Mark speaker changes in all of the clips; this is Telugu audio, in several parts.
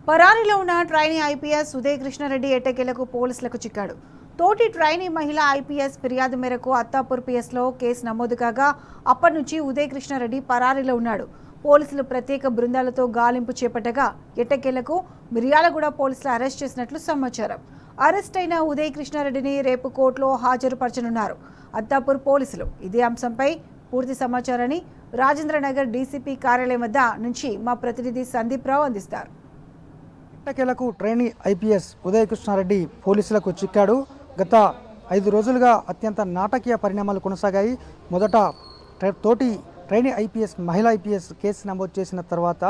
Speaker 1: పరారీలో ఉన్న ట్రైనీ ఐపీఎస్ ఉదయ్ కృష్ణారెడ్డి ఎట్టకేలకు పోలీసులకు చిక్కాడు. తోటి ట్రైనీ మహిళ ఐపీఎస్ ఫిర్యాదు మేరకు అత్తాపూర్ పిఎస్లో కేసు నమోదు కాగా అప్పటి నుంచి ఉదయ్ కృష్ణారెడ్డి పరారీలో ఉన్నాడు. పోలీసులు ప్రత్యేక బృందాలతో గాలింపు చేపట్టగా ఎట్టకేలకు మిర్యాలగూడ పోలీసులు అరెస్ట్ చేసినట్లు సమాచారం. అరెస్ట్ అయిన ఉదయ్ కృష్ణారెడ్డిని రేపు కోర్టులో హాజరుపరచనున్నారు అత్తాపూర్ పోలీసులు. ఇదే అంశంపై పూర్తి సమాచారాన్ని రాజేంద్రనగర్ డీసీపీ కార్యాలయం వద్ద నుంచి మా ప్రతినిధి సందీప్ రావు అందిస్తారు.
Speaker 2: ఎట్టకేలకు ట్రైనీ ఐపీఎస్ ఉదయ్ కృష్ణారెడ్డి పోలీసులకు చిక్కాడు. గత 5 రోజులుగా అత్యంత నాటకీయ పరిణామాలు కొనసాగాయి. మొదట తోటి ట్రైనీ ఐపీఎస్ మహిళా ఐపీఎస్ కేసు నమోదు చేసిన తర్వాత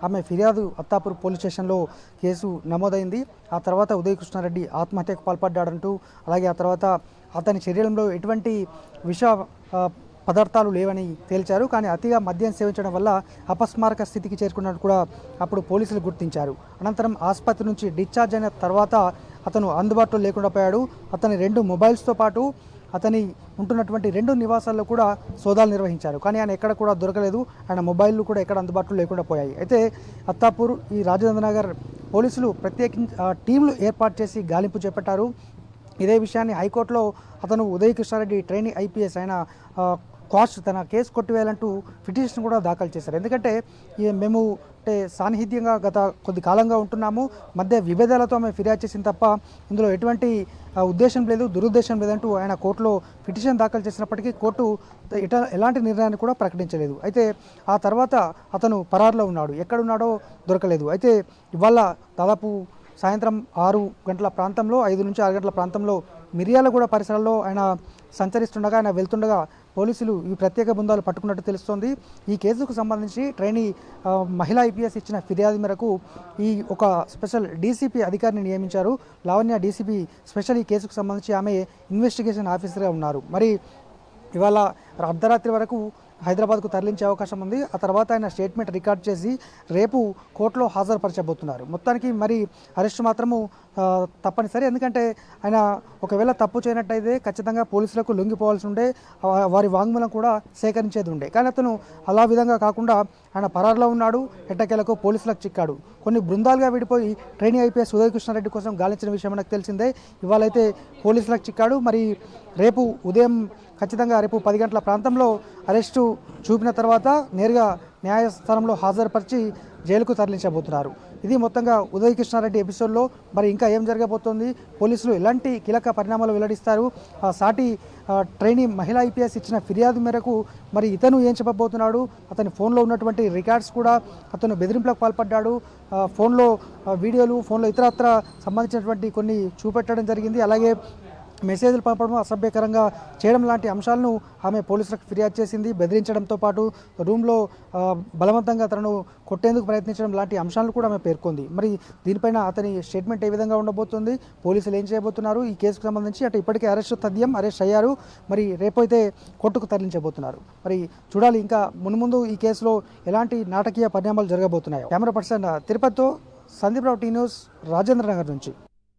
Speaker 2: ఆమె ఫిర్యాదు అత్తాపూర్ పోలీస్ స్టేషన్లో కేసు నమోదైంది. ఆ తర్వాత ఉదయ్ కృష్ణారెడ్డి ఆత్మహత్యకు పాల్పడ్డాడంటూ, అలాగే ఆ తర్వాత అతని శరీరంలో ఎటువంటి విష పదార్థాలు లేవని తేల్చారు. కానీ అతిగా మద్యం సేవించడం వల్ల అపస్మారక స్థితికి చేరుకున్నట్టు కూడా అప్పుడు పోలీసులు గుర్తించారు. అనంతరం ఆసుపత్రి నుంచి డిశ్చార్జ్ అయిన తర్వాత అతను అందుబాటులో లేకుండా పోయాడు. అతని 2 మొబైల్స్తో పాటు అతని ఉంటున్నటువంటి 2 నివాసాల్లో కూడా సోదాలు నిర్వహించారు. కానీ ఆయన ఎక్కడ కూడా దొరకలేదు. ఆయన మొబైల్లు కూడా ఎక్కడ అందుబాటులో లేకుండా పోయాయి. అయితే అత్తాపూర్ ఈ రాజేంద్రనగర్ పోలీసులు ప్రత్యేకించి టీంలు ఏర్పాటు చేసి గాలింపు చేపట్టారు. ఇదే విషయాన్ని హైకోర్టులో అతను ఉదయ్ కృష్ణారెడ్డి ట్రైనీ ఐపీఎస్ ఆయన క్వాష్ తన కేసు కొట్టివేయాలంటూ పిటిషన్ కూడా దాఖలు చేశారు. ఎందుకంటే మేము సాన్నిహిత్యంగా గత కొద్ది కాలంగా ఉంటున్నాము, మధ్య విభేదాలతో ఆమె ఫిర్యాదు చేసింది తప్ప ఇందులో ఎటువంటి ఉద్దేశం లేదు, దురుద్దేశం లేదంటూ ఆయన కోర్టులో పిటిషన్ దాఖలు చేసినప్పటికీ కోర్టు ఎలాంటి నిర్ణయాన్ని కూడా ప్రకటించలేదు. అయితే ఆ తర్వాత అతను పరారులో ఉన్నాడు, ఎక్కడున్నాడో దొరకలేదు. అయితే ఇవాళ దాదాపు సాయంత్రం 6 గంటల ప్రాంతంలో 5 నుంచి 6 గంటల ప్రాంతంలో మిర్యాలగూడ పరిసరాల్లో ఆయన సంచరిస్తుండగా, ఆయన వెళ్తుండగా పోలీసులు ఈ ప్రత్యేక బృందాలు పట్టుకున్నట్టు తెలుస్తోంది. ఈ కేసుకు సంబంధించి ట్రైనీ మహిళా ఐపీఎస్ ఇచ్చిన ఫిర్యాదు మేరకు ఈ ఒక స్పెషల్ డీసీపీ అధికారిని నియమించారు. లావణ్య డీసీపీ స్పెషల్ ఈ కేసుకు సంబంధించి ఆమె ఇన్వెస్టిగేషన్ ఆఫీసర్గా ఉన్నారు. మరి ఇవాళ అర్ధరాత్రి వరకు హైదరాబాద్కు తరలించే అవకాశం ఉంది. ఆ తర్వాత ఆయన స్టేట్మెంట్ రికార్డ్ చేసి రేపు కోర్టులో హాజరుపరచబోతున్నారు. మొత్తానికి మరి అరెస్టు మాత్రము తప్పనిసరి. ఎందుకంటే ఆయన ఒకవేళ తప్పు చేయనట్టయితే ఖచ్చితంగా పోలీసులకు లొంగిపోవాల్సి ఉండే, వారి వాంగ్మూలం కూడా సేకరించేది ఉండే. కానీ అతను అలా విధంగా కాకుండా ఆయన పరారులో ఉన్నాడు, ఎట్టకేలకు పోలీసులకు చిక్కాడు. కొన్ని బృందాలుగా విడిపోయి ట్రైనీ ఐపీఎస్ ఉదయ్ కృష్ణారెడ్డి కోసం గాలించిన విషయం మనకు తెలిసిందే. ఇవాళైతే పోలీసులకు చిక్కాడు. మరి రేపు ఉదయం ఖచ్చితంగా రేపు 10 గంటల ప్రాంతంలో అరెస్టు చూపిన తర్వాత నేరుగా న్యాయస్థానంలో హాజరుపరిచి జైలుకు తరలించబోతున్నారు. ఇది మొత్తంగా ఉదయ్ కృష్ణారెడ్డి ఎపిసోడ్లో మరి ఇంకా ఏం జరగబోతోంది, పోలీసులు ఎలాంటి కీలక పరిణామాలు వెల్లడిస్తారు, సాటి ట్రైనీ మహిళా ఐపీఎస్ ఇచ్చిన ఫిర్యాదు మేరకు మరి ఇతను ఏం చెప్పబోతున్నాడు, అతని ఫోన్లో ఉన్నటువంటి రికార్డ్స్ కూడా అతను బెదిరింపులకు పాల్పడ్డాడు, ఫోన్లో వీడియోలు, ఫోన్లో ఇతరత్ర సంబంధించినటువంటి కొన్ని చూపెట్టడం జరిగింది. అలాగే మెసేజ్లు పంపడం, అసభ్యకరంగా చేయడం లాంటి అంశాలను ఆమె పోలీసులకు ఫిర్యాదు చేసింది. బెదిరించడంతో పాటు రూమ్లో బలవంతంగా తనను కొట్టేందుకు ప్రయత్నించడం లాంటి అంశాలను కూడా ఆమె పేర్కొంది. మరి దీనిపైన అతని స్టేట్మెంట్ ఏ విధంగా ఉండబోతుంది, పోలీసులు ఏం చేయబోతున్నారు, ఈ కేసుకు సంబంధించి అంటే ఇప్పటికే అరెస్ట్ అయ్యారు, మరి రేపైతే కోర్టుకు తరలించబోతున్నారు. మరి చూడాలి ఇంకా మున్ముందు ఈ కేసులో ఎలాంటి నాటకీయ పరిణామాలు జరగబోతున్నాయో. కెమెరా పర్సన్ తిరుపతితో సందీప్ రావు, టీ న్యూస్, రాజేంద్రనగర్ నుంచి.